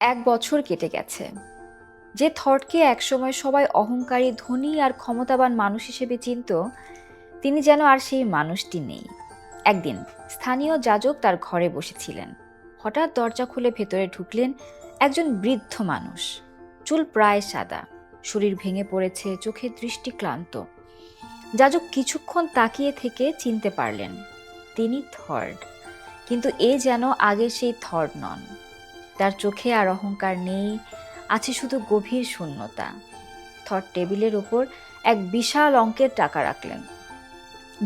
1 বছর কেটে গেছে। যে থরকে একসময় সবাই অহংকারী, ধনী আর ক্ষমতাবান মানুষ হিসেবে চিনত, তিনি যেন আর সেই মানুষটি নেই। একদিন স্থানীয় যাজক তার ঘরে বসেছিলেন। হঠাৎ দরজা খুলে ভেতরে ঢুকলেন একজন বৃদ্ধ মানুষ। চুল প্রায় সাদা, শরীর ভেঙে পড়েছে, চোখের দৃষ্টি ক্লান্ত। যাজক কিছুক্ষণ তাকিয়ে থেকে চিনতে পারলেন তিনি থর্ড। কিন্তু এ যেন আগের সেই থর্ড নন। তার চোখে আর অহংকার নেই, আছে শুধু গভীর শূন্যতা। থর টেবিলের ওপর এক বিশাল অঙ্কের টাকা রাখলেন।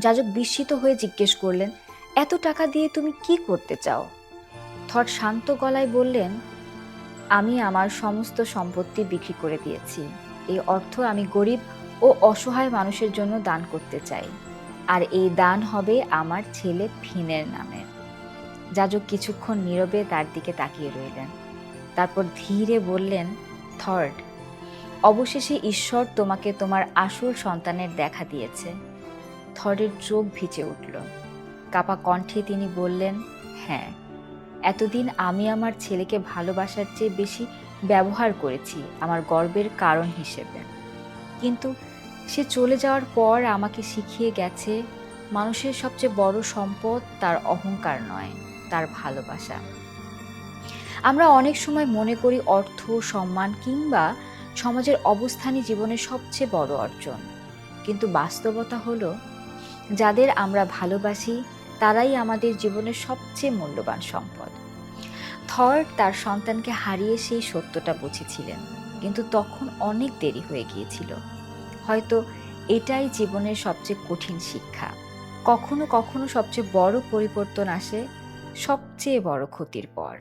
যাজক বিস্মিত হয়ে জিজ্ঞেস করলেন, এত টাকা দিয়ে তুমি কি করতে চাও? থর শান্ত গলায় বললেন, আমি আমার সমস্ত সম্পত্তি বিক্রি করে দিয়েছি। এই অর্থ আমি গরিব ও অসহায় মানুষের জন্য দান করতে চাই, আর এই দান হবে আমার ছেলে ফিনের নামে। যাজক কিছুক্ষণ নীরবে তার দিকে তাকিয়ে রইলেন। তারপর ধীরে বললেন, থর্ড, অবশেষে ঈশ্বর তোমাকে তোমার আসল সন্তানের দেখা দিয়েছে। থর্ডের চোখ ভিজে উঠল। কাপা কণ্ঠে তিনি বললেন, হ্যাঁ, এতদিন আমি আমার ছেলেকে ভালোবাসার চেয়ে বেশি ব্যবহার করেছি আমার গর্বের কারণ হিসেবে। কিন্তু সে চলে যাওয়ার পর আমাকে শিখিয়ে গেছে, মানুষের সবচেয়ে বড় সম্পদ তার অহংকার নয়, তার ভালোবাসা। আমরা অনেক সময় মনে করি অর্থ, সম্মান কিংবা সমাজের অবস্থানই জীবনের সবচেয়ে বড় অর্জন। কিন্তু বাস্তবতা হলো, যাদের আমরা ভালোবাসি তারাই আমাদের জীবনের সবচেয়ে মূল্যবান সম্পদ। থর্ড তার সন্তানকে হারিয়ে সেই সত্যটা বুঝেছিলেন, কিন্তু তখন অনেক দেরি হয়ে গিয়েছিল। হয়তো এটাই জীবনের সবচেয়ে কঠিন শিক্ষা। কখনো কখনো সবচেয়ে বড় পরিবর্তন আসে সবচেয়ে বড় ক্ষতির পর।